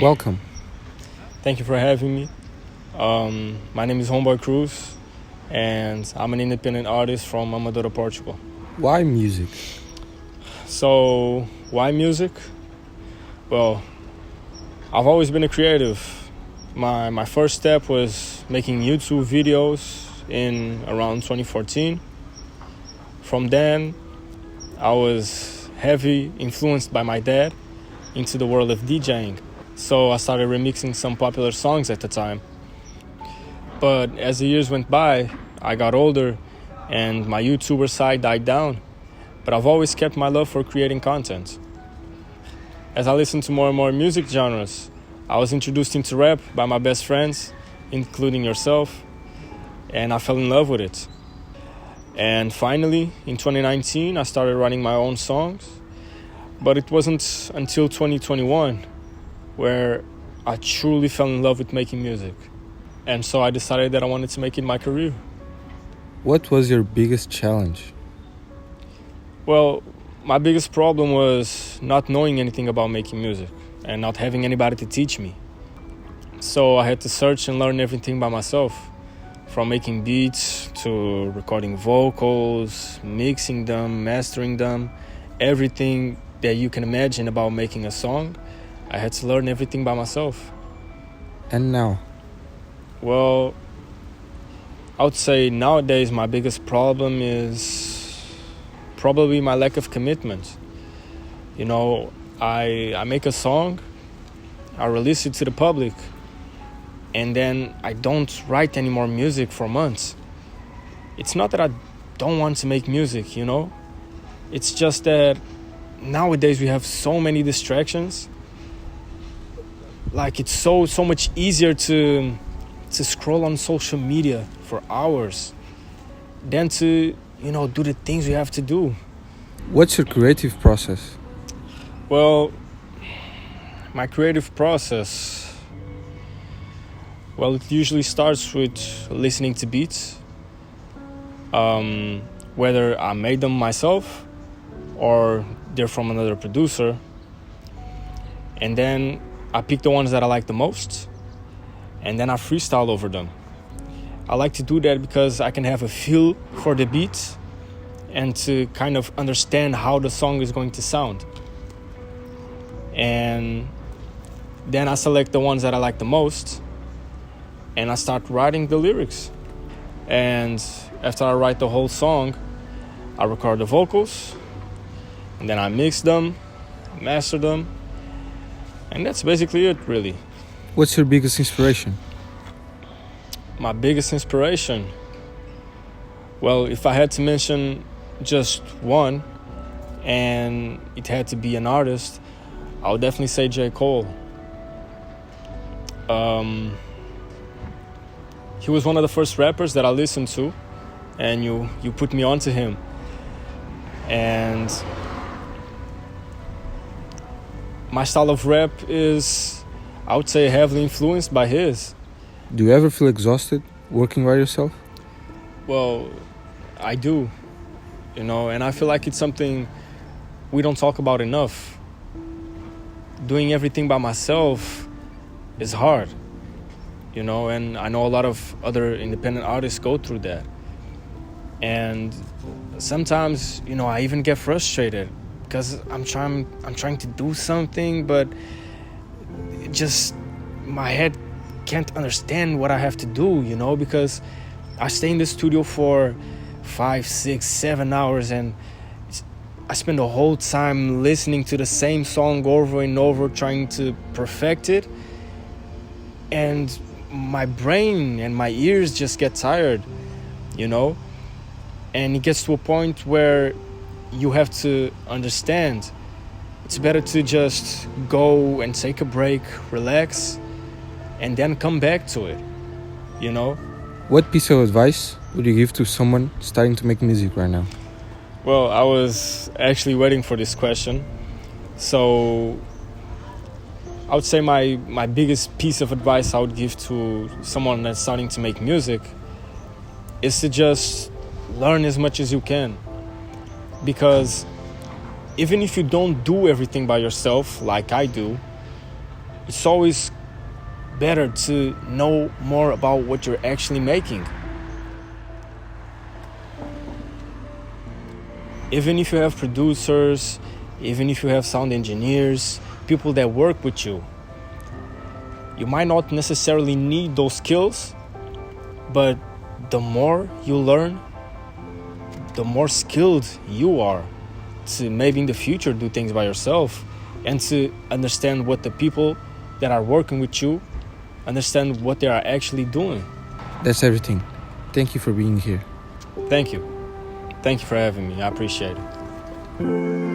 Welcome. Thank you for having me. My name is Homeboy Cruz, and I'm an independent artist from Amadora, Portugal. Why music? So, why music? Well, I've always been a creative. My first step was making YouTube videos in around 2014. From then, I was heavily influenced by my dad into the world of DJing. So I started remixing some popular songs at the time. But as the years went by, I got older and my YouTuber side died down. But I've always kept my love for creating content. As I listened to more and more music genres, I was introduced into rap by my best friends, including yourself, and I fell in love with it. And finally, in 2019, I started writing my own songs. But it wasn't until 2021 where I truly fell in love with making music. And so I decided that I wanted to make it my career. What was your biggest challenge? Well, my biggest problem was not knowing anything about making music and not having anybody to teach me. So I had to search and learn everything by myself, from making beats to recording vocals, mixing them, mastering them, everything that you can imagine about making a song. I had to learn everything by myself. And now? Well, I would say nowadays my biggest problem is probably my lack of commitment. You know, I make a song, I release it to the public, and then I don't write any more music for months. It's not that I don't want to make music, you know? It's just that nowadays we have so many distractions. Like, it's so much easier to scroll on social media for hours than to, do the things we have to do. What's your creative process? Well, my creative process, it usually starts with listening to beats, whether I made them myself or they're from another producer. And then I pick the ones that I like the most, and then I freestyle over them. I like to do that because I can have a feel for the beat and to kind of understand how the song is going to sound. And then I select the ones that I like the most, and I start writing the lyrics. And after I write the whole song, I record the vocals, and then I mix them, master them, and that's basically it, really. What's your biggest inspiration? My biggest inspiration? Well, if I had to mention just one, and it had to be an artist, I would definitely say J. Cole. He was one of the first rappers that I listened to, and you put me onto him. And my style of rap is, I would say, heavily influenced by his. Do you ever feel exhausted working by yourself? Well, I do, and I feel like it's something we don't talk about enough. Doing everything by myself is hard, and I know a lot of other independent artists go through that. And sometimes, I even get frustrated because I'm trying to do something, but my head can't understand what I have to do, because I stay in the studio for 5, 6, 7 hours, and I spend the whole time listening to the same song over and over, trying to perfect it. And my brain and my ears just get tired, and it gets to a point where you have to understand it's better to just go and take a break, relax, and then come back to it, What piece of advice would you give to someone starting to make music right now? Well, I was actually waiting for this question. So I would say my biggest piece of advice I would give to someone that's starting to make music is to just learn as much as you can. Because even if you don't do everything by yourself like I do, it's always better to know more about what you're actually making. Even if you have producers, even if you have sound engineers, people that work with you, you might not necessarily need those skills, but the more you learn, the more skilled you are to maybe in the future do things by yourself and to understand what the people that are working with you understand what they are actually doing. That's everything. Thank you for being here. Thank you. Thank you for having me. I appreciate it.